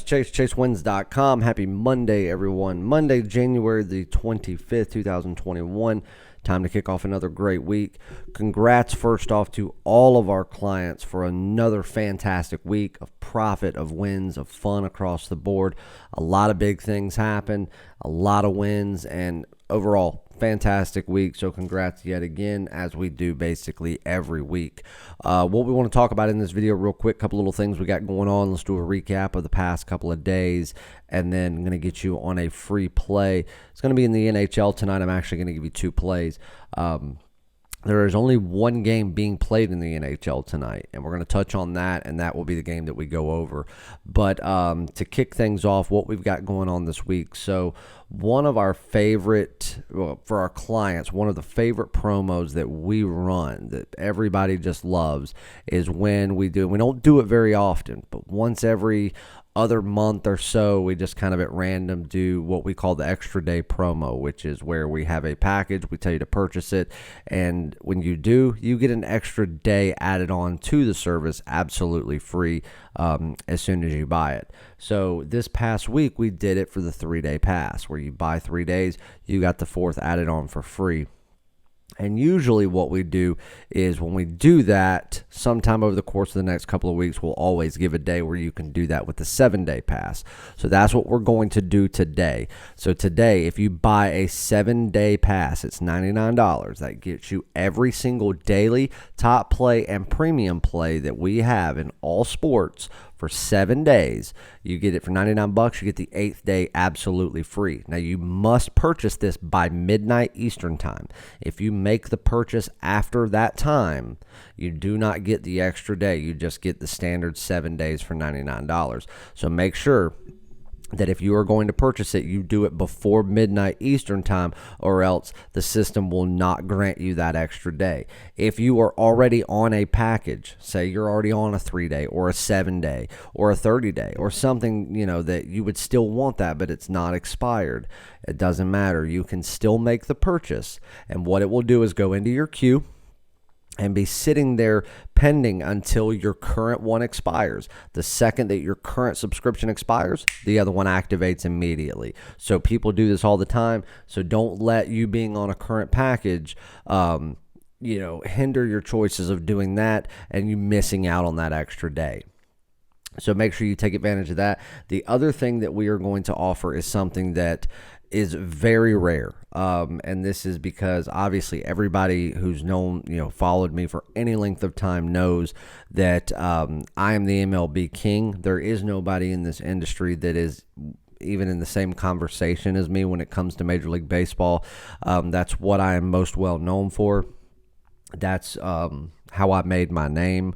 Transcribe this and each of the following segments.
Chase, chasewins.com. Happy Monday, everyone. Monday, January the 25th, 2021. Time to kick off another great week. Congrats, first off, to all of our clients for another fantastic week of profit, of wins, of fun across the board. A lot of big things happen, a lot of wins, and overall, fantastic week. So congrats yet again, as we do basically every week. What we want to talk about in this video real quick, couple little things we got going on. Let's do a recap of the past couple of days, and then I'm going to get you on a free play. It's going to be in the NHL tonight. I'm actually going to give you two plays. There is only one game being played in the NHL tonight, and we're going to touch on that, and that will be the game that we go over. But to kick things off, what we've got going on this week. So one of our favorite, well, for our clients, one of the favorite promos that we run that everybody just loves is when we don't do it very often, but once every other month or so, we just kind of at random do what we call the extra day promo, which is where we have a package, we tell you to purchase it, and when you do, you get an extra day added on to the service absolutely free as soon as you buy it. So this past week, we did it for the 3-day pass, where you buy 3 days, you got the fourth added on for free. And usually what we do is when we do that, sometime over the course of the next couple of weeks, we'll always give a day where you can do that with the 7-day pass. So that's what we're going to do today. So today, if you buy a 7-day pass, it's $99. That gets you every single daily top play and premium play that we have in all sports for 7 days. You get it for $99. You get the 8th day absolutely free. Now, you must purchase this by midnight Eastern time. If you make the purchase after that time, you do not get the extra day. You just get the standard 7 days for $99. So make sure that if you are going to purchase it, you do it before midnight Eastern time, or else the system will not grant you that extra day. If you are already on a package, say you're already on a 3-day or a 7-day or a 30-day or something, that you would still want that, but it's not expired, it doesn't matter. You can still make the purchase, and what it will do is go into your queue and be sitting there pending until your current one expires. The second that your current subscription expires, the other one activates immediately. So people do this all the time. So don't let you being on a current package, hinder your choices of doing that and you missing out on that extra day. So make sure you take advantage of that. The other thing that we are going to offer is something that is very rare. And this is because obviously everybody who's followed me for any length of time knows that I am the MLB king. There is nobody in this industry that is even in the same conversation as me when it comes to Major League Baseball. That's what I am most well known for. That's how I made my name.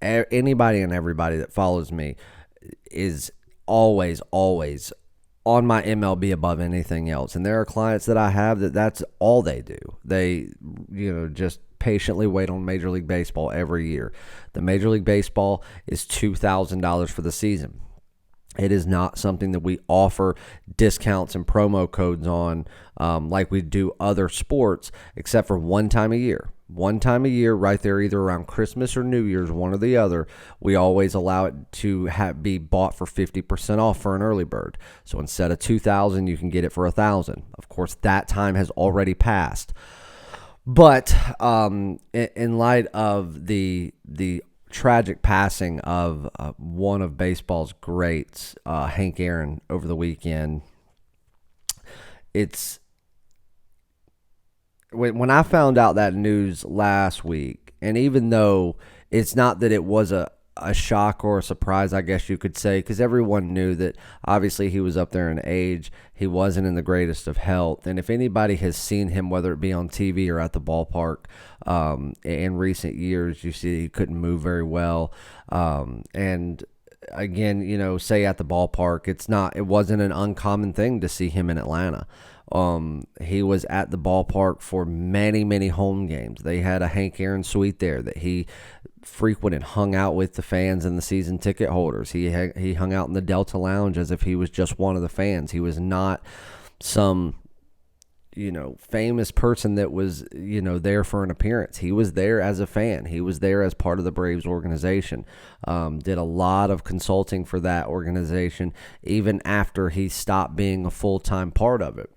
Anybody and everybody that follows me is always on my MLB above anything else. And there are clients that I have that's all they do. They, just patiently wait on Major League Baseball every year. The Major League Baseball is $2,000 for the season. It is not something that we offer discounts and promo codes on like we do other sports, except for one time a year. One time a year, right there, either around Christmas or New Year's, one or the other, we always allow it to be bought for 50% off for an early bird. So instead of $2,000, you can get it for $1,000. Of course, that time has already passed. But in light of the tragic passing of one of baseball's greats, Hank Aaron, over the weekend, when I found out that news last week, and even though it's not that it was a shock or a surprise, I guess you could say, because everyone knew that obviously he was up there in age, he wasn't in the greatest of health, and if anybody has seen him, whether it be on TV or at the ballpark in recent years, you see he couldn't move very well, and again, say at the ballpark, it wasn't an uncommon thing to see him in Atlanta. He was at the ballpark for many, many home games. They had a Hank Aaron suite there that he frequented, hung out with the fans and the season ticket holders. He hung out in the Delta Lounge as if he was just one of the fans. He was not some famous person that was, there for an appearance. He was there as a fan. He was there as part of the Braves organization. Did a lot of consulting for that organization, even after he stopped being a full-time part of it.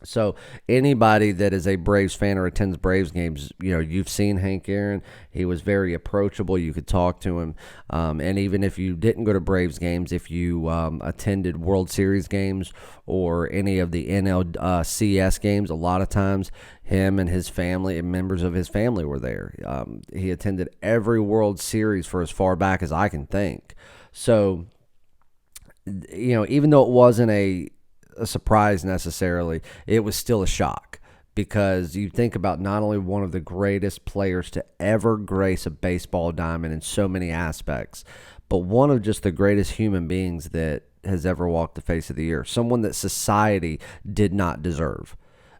So anybody that is a Braves fan or attends Braves games, you've seen Hank Aaron. He was very approachable. You could talk to him. And even if you didn't go to Braves games, if you attended World Series games or any of the NLCS games, a lot of times him and his family and members of his family were there. He attended every World Series for as far back as I can think. So, even though it wasn't a surprise necessarily, it was still a shock, because you think about not only one of the greatest players to ever grace a baseball diamond in so many aspects, but one of just the greatest human beings that has ever walked the face of the earth, someone that society did not deserve.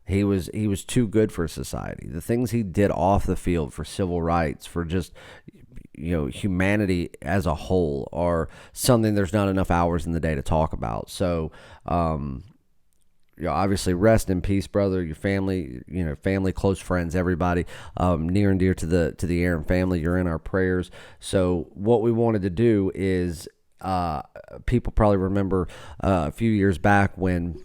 He was too good for society. The things he did off the field for civil rights, for just humanity as a whole, are something there's not enough hours in the day to talk about. So obviously rest in peace, brother. Your family, family, close friends, everybody near and dear to the Aaron family, you're in our prayers. So what we wanted to do is, people probably remember a few years back when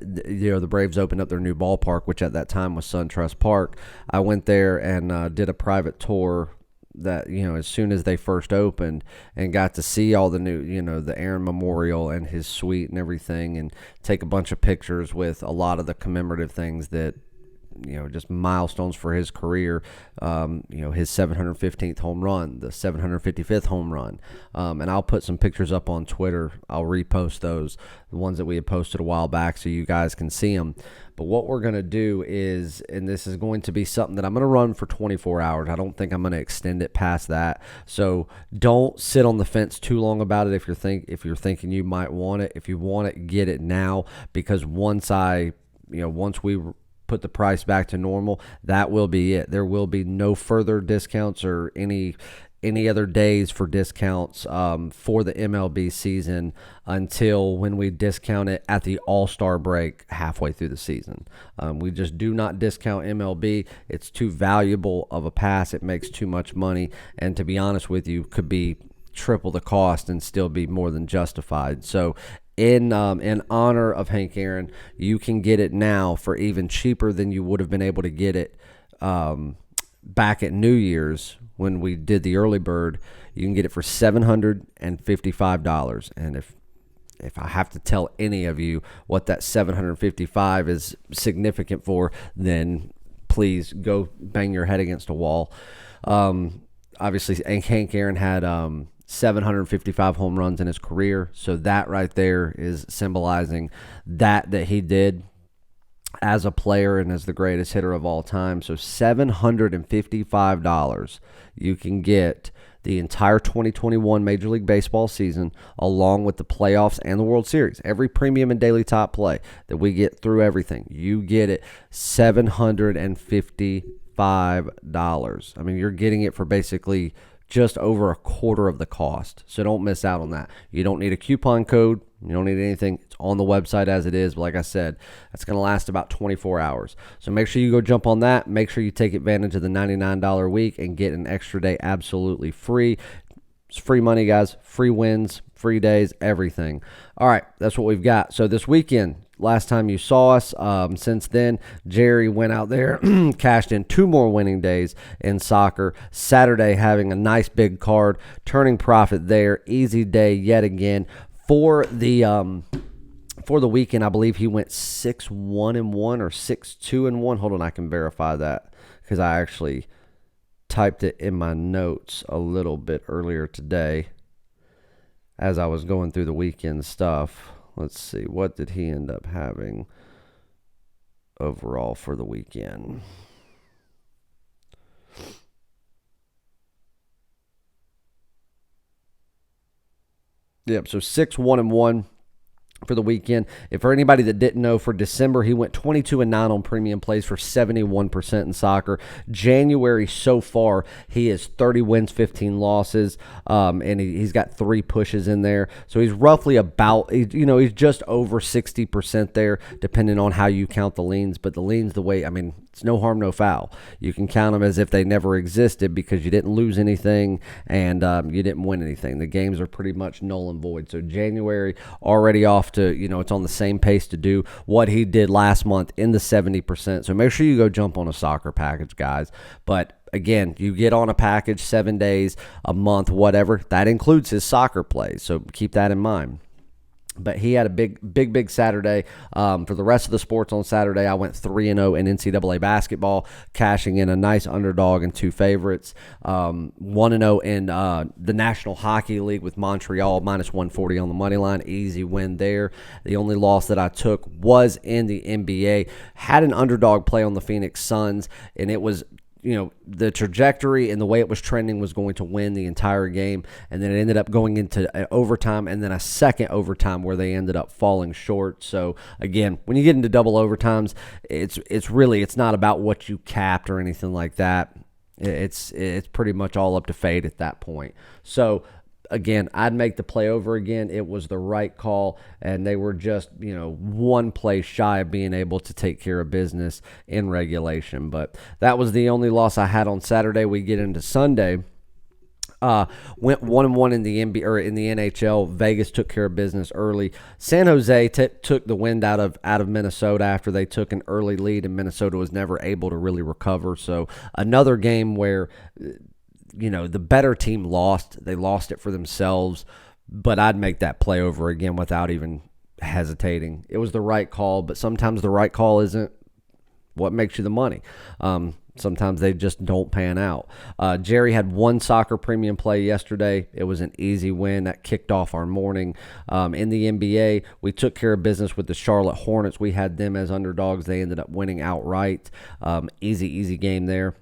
the Braves opened up their new ballpark, which at that time was SunTrust Park. I went there and did a private tour that, as soon as they first opened, and got to see all the new, the Aaron Memorial and his suite and everything, and take a bunch of pictures with a lot of the commemorative things that, just milestones for his career. His 715th home run, the 755th home run. And I'll put some pictures up on Twitter. I'll repost those, the ones that we had posted a while back, so you guys can see them. But what we're going to do is, and this is going to be something that I'm going to run for 24 hours. I don't think I'm going to extend it past that. So don't sit on the fence too long about it. If you're thinking you might want it, if you want it, get it now, because once we put the price back to normal, that will be it. There will be no further discounts or any other days for discounts for the MLB season until when we discount it at the All-Star break halfway through the season. We just do not discount MLB. It's too valuable of a pass. It makes too much money, and to be honest with you, could be triple the cost and still be more than justified. So in honor of Hank Aaron, you can get it now for even cheaper than you would have been able to get it back at New Year's when we did the early bird. You can get it for $755. And if I have to tell any of you what that $755 is significant for, then please go bang your head against a wall. Obviously, Hank Aaron had 755 home runs in his career. So that right there is symbolizing that he did as a player and as the greatest hitter of all time. So $755, you can get the entire 2021 Major League Baseball season, along with the playoffs and the World Series. Every premium and daily top play that we get through everything, you get it $755. I mean, you're getting it for basically just over a quarter of the cost. So don't miss out on that. You don't need a coupon code. You don't need anything. It's on the website as it is. But like I said, that's going to last about 24 hours. So make sure you go jump on that. Make sure you take advantage of the $99 a week and get an extra day absolutely free. It's free money, guys. Free wins, free days, everything. All right, that's what we've got. So this weekend, last time you saw us, since then, Jerry went out there, cashed in 2 more winning days in soccer. Saturday, having a nice big card, turning profit there. Easy day yet again. For the weekend, I believe he went 6-1-1 or 6-2-1. Hold on, I can verify that because I actually typed it in my notes a little bit earlier today as I was going through the weekend stuff. Let's see, what did he end up having overall for the weekend? Yep, so 6-1-1. for the weekend. If for anybody that didn't know, for December, he went 22-9 on premium plays for 71% in soccer. January so far, he is 30 wins, 15 losses, and he's got 3 pushes in there. So he's roughly about, he's just over 60% there, depending on how you count the leans. But the leans, it's no harm, no foul. You can count them as if they never existed because you didn't lose anything and you didn't win anything. The games are pretty much null and void. So January already off to, it's on the same pace to do what he did last month in the 70%. So make sure you go jump on a soccer package, guys. But again, you get on a package 7 days, a month, whatever. That includes his soccer plays. So keep that in mind. But he had a big Saturday. For the rest of the sports on Saturday, I went 3-0 in NCAA basketball, cashing in a nice underdog and 2 favorites. 1-0 in the National Hockey League with Montreal, -140 on the money line. Easy win there. The only loss that I took was in the NBA. Had an underdog play on the Phoenix Suns, and it was the trajectory and the way it was trending was going to win the entire game, and then it ended up going into an overtime and then a second overtime where they ended up falling short. So again, when you get into double overtimes, it's not about what you capped or anything like that. It's pretty much all up to fate at that point. So again, I'd make the play over again. It was the right call, and they were just, one play shy of being able to take care of business in regulation. But that was the only loss I had on Saturday. We get into Sunday. Went 1-1 in the NBA or in the NHL. Vegas took care of business early. San Jose took the wind out of Minnesota after they took an early lead, and Minnesota was never able to really recover. So another game where the better team lost. They lost it for themselves, but I'd make that play over again without even hesitating. It was the right call, but sometimes the right call isn't what makes you the money. Sometimes they just don't pan out. Jerry had 1 soccer premium play yesterday. It was an easy win that kicked off our morning. In the NBA, we took care of business with the Charlotte Hornets. We had them as underdogs. They ended up winning outright. Easy game there.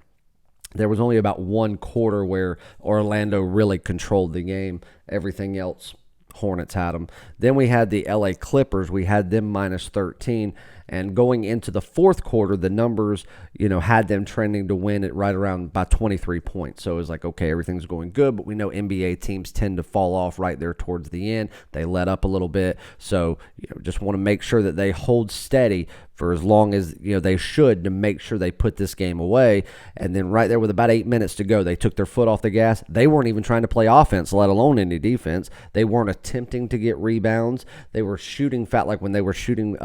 There was only about 1 quarter where Orlando really controlled the game. Everything else, Hornets had them. Then we had the LA Clippers. We had them -13. And going into the fourth quarter, the numbers, had them trending to win it right around by 23 points. So it was like, okay, everything's going good, but we know NBA teams tend to fall off right there towards the end. They let up a little bit. So, just want to make sure that they hold steady for as long as, they should, to make sure they put this game away. And then right there with about 8 minutes to go, they took their foot off the gas. They weren't even trying to play offense, let alone any defense. They weren't attempting to get rebounds. They were shooting like when they were shooting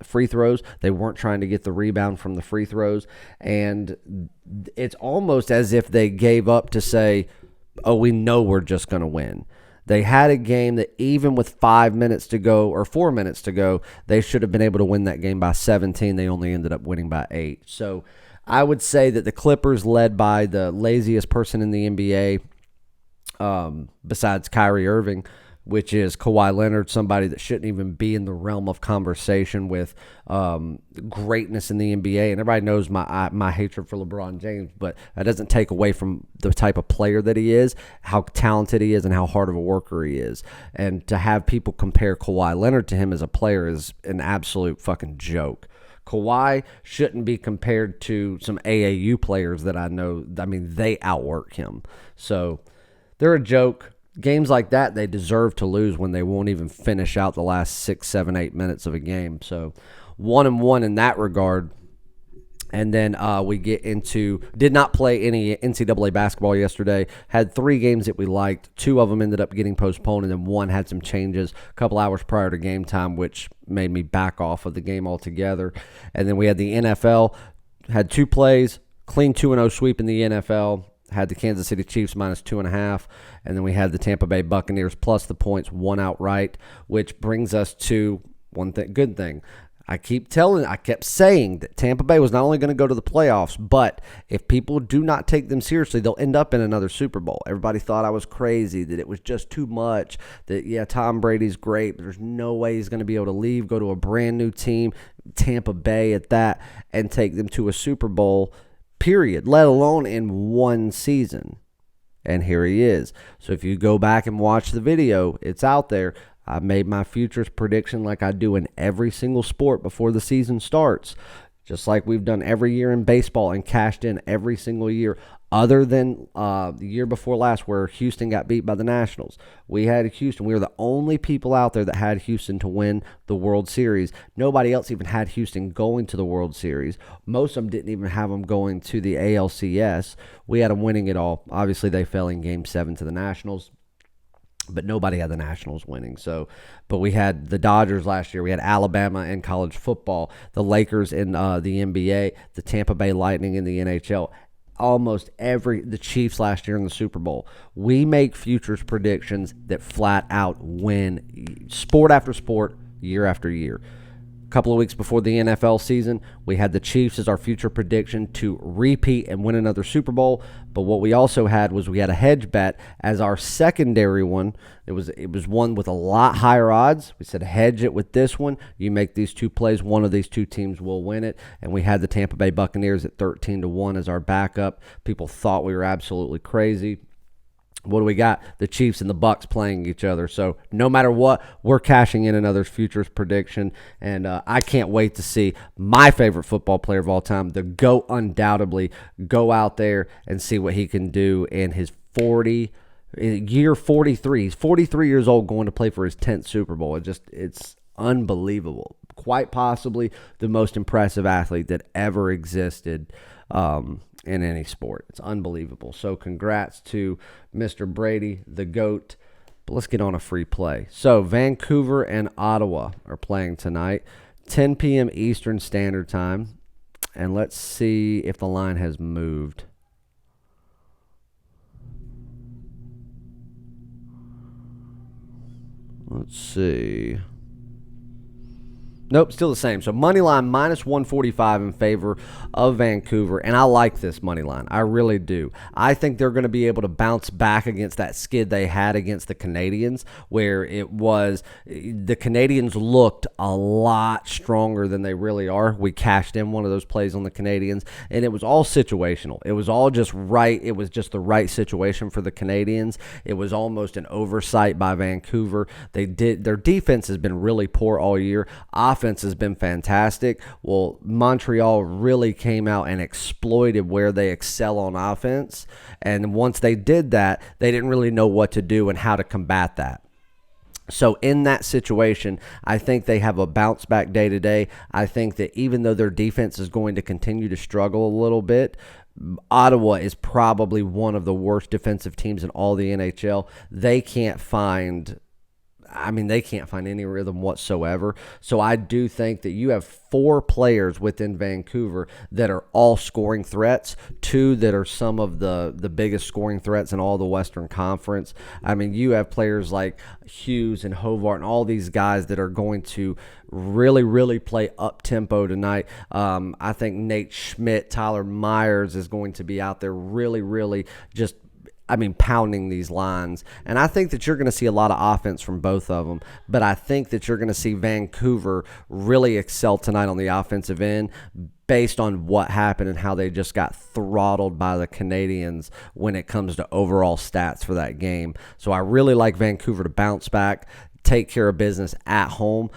free throws. They weren't trying to get the rebound from the free throws. And it's almost as if they gave up to say, oh, we know we're just going to win. They had a game that even with 5 minutes to go or 4 minutes to go, they should have been able to win that game by 17. They only ended up winning by 8. So I would say that the Clippers, led by the laziest person in the NBA, besides Kyrie Irving, which is Kawhi Leonard, somebody that shouldn't even be in the realm of conversation with greatness in the NBA. And everybody knows my hatred for LeBron James, but that doesn't take away from the type of player that he is, how talented he is, and how hard of a worker he is. And to have people compare Kawhi Leonard to him as a player is an absolute fucking joke. Kawhi shouldn't be compared to some AAU players that I know. They outwork him. So they're a joke. Games like that, they deserve to lose when they won't even finish out the last 6, 7, 8 minutes of a game. So 1-1 in that regard. And then we get into, did not play any NCAA basketball yesterday. Had 3 games that we liked. 2 of them ended up getting postponed, and then 1 had some changes a couple hours prior to game time, which made me back off of the game altogether. And then we had the NFL, had 2 plays, clean 2-0 sweep in the NFL. Had the Kansas City Chiefs -2.5, and then we had the Tampa Bay Buccaneers plus the points, 1 outright, which brings us to one good thing. I kept saying that Tampa Bay was not only going to go to the playoffs, but if people do not take them seriously, they'll end up in another Super Bowl. Everybody thought I was crazy, that it was just too much, that, yeah, Tom Brady's great, but there's no way he's going to be able to leave, go to a brand new team, Tampa Bay at that, and take them to a Super Bowl, period, let alone in one season. And here he is. So if you go back and watch the video, it's out there. I made my futures prediction like I do in every single sport before the season starts, just like we've done every year in baseball and cashed in every single year, other than the year before last where Houston got beat by the Nationals. We had Houston. We were the only people out there that had Houston to win the World Series. Nobody else even had Houston going to the World Series. Most of them didn't even have them going to the ALCS. We had them winning it all. Obviously, they fell in Game 7 to the Nationals, but nobody had the Nationals winning. So, but we had the Dodgers last year. We had Alabama in college football, the Lakers in the NBA, the Tampa Bay Lightning in the NHL. The Chiefs last year in the Super Bowl. We make futures predictions that flat out win sport after sport, year after year. A couple of weeks before the NFL season, we had the Chiefs as our future prediction to repeat and win another Super Bowl. But what we also had was we had a hedge bet as our secondary one. It was one with a lot higher odds. We said hedge it with this one. You make these two plays, one of these two teams will win it. And we had the Tampa Bay Buccaneers at 13-1 as our backup. People thought we were absolutely crazy. What do we got? The Chiefs and the Bucs playing each other. So no matter what, we're cashing in another futures prediction. And I can't wait to see my favorite football player of all time, the GOAT undoubtedly, go out there and see what he can do in his year 43. He's 43 years old going to play for his 10th Super Bowl. It's unbelievable. Quite possibly the most impressive athlete that ever existed in any sport. It's unbelievable. So congrats to Mr. Brady, the GOAT. But let's get on a free play. So Vancouver and Ottawa are playing tonight, 10 p.m. Eastern Standard Time. And let's see if the line has moved. Let's see. Nope, still the same. So money line minus 145 in favor of Vancouver, and I like this money line. I really do. I think they're going to be able to bounce back against that skid they had against the Canadians, where it was the Canadians looked a lot stronger than they really are. We cashed in one of those plays on the Canadians, and it was all situational. It was all just right. It was just the right situation for the Canadians. It was almost an oversight by Vancouver. Their defense has been really poor all year. Offense has been fantastic. Well, Montreal really came out and exploited where they excel on offense. And once they did that, they didn't really know what to do and how to combat that. So in that situation, I think they have a bounce back day to day. I think that even though their defense is going to continue to struggle a little bit, Ottawa is probably one of the worst defensive teams in all the NHL. They can't find any rhythm whatsoever. So I do think that you have 4 players within Vancouver that are all scoring threats, 2 that are some of the biggest scoring threats in all the Western Conference. I mean, you have players like Hughes and Hobart and all these guys that are going to really, really play up-tempo tonight. I think Nate Schmidt, Tyler Myers is going to be out there really, really just pounding these lines. And I think that you're going to see a lot of offense from both of them. But I think that you're going to see Vancouver really excel tonight on the offensive end based on what happened and how they just got throttled by the Canadians when it comes to overall stats for that game. So I really like Vancouver to bounce back, take care of business at home.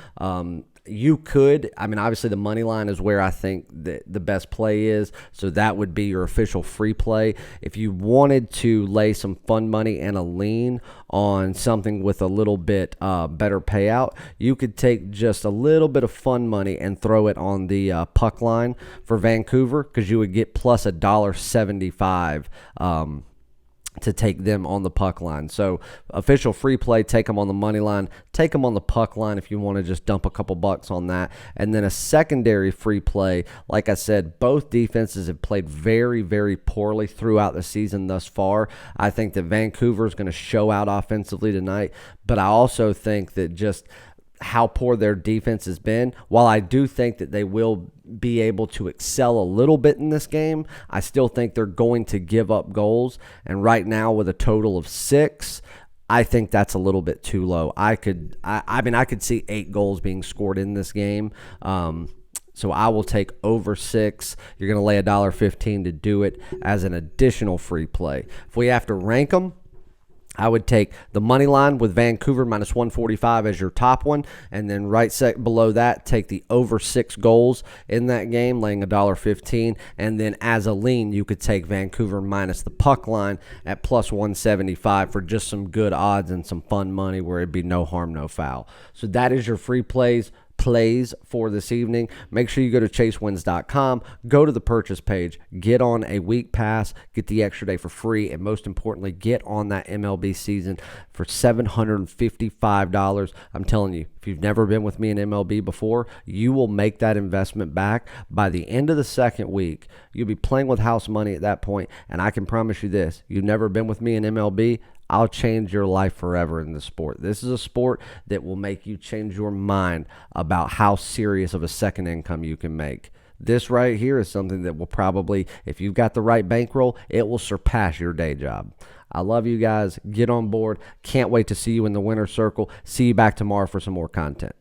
You could, obviously the money line is where I think the best play is, so that would be your official free play. If you wanted to lay some fun money and a lean on something with a little bit better payout, you could take just a little bit of fun money and throw it on the puck line for Vancouver, because you would get plus $1.75 to take them on the puck line. So official free play, take them on the money line, take them on the puck line if you want to just dump a couple bucks on that. And then a secondary free play, like I said, both defenses have played very, very poorly throughout the season thus far. I think that Vancouver is going to show out offensively tonight, but I also think that just how poor their defense has been, while I do think that they will be able to excel a little bit in this game, I still think they're going to give up goals. And right now with a total of 6, I think that's a little bit too low. I could see 8 goals being scored in this game. So I will take over 6. You're going to lay $1.15 to do it as an additional free play. If we have to rank them, I would take the money line with Vancouver minus 145 as your top one, and then below that, take the over 6 goals in that game, laying $1.15, and then as a lean, you could take Vancouver minus the puck line at plus 175 for just some good odds and some fun money where it'd be no harm, no foul. So that is your free plays for this evening. Make sure you go to chasewins.com, go to the purchase page, get on a week pass, get the extra day for free, and most importantly, get on that MLB season for $755. I'm telling you, if you've never been with me in MLB before, you will make that investment back by the end of the second week. You'll be playing with house money at that point, and I can promise you this, you've never been with me in MLB, I'll change your life forever in the sport. This is a sport that will make you change your mind about how serious of a second income you can make. This right here is something that will probably, if you've got the right bankroll, it will surpass your day job. I love you guys. Get on board. Can't wait to see you in the winner's circle. See you back tomorrow for some more content.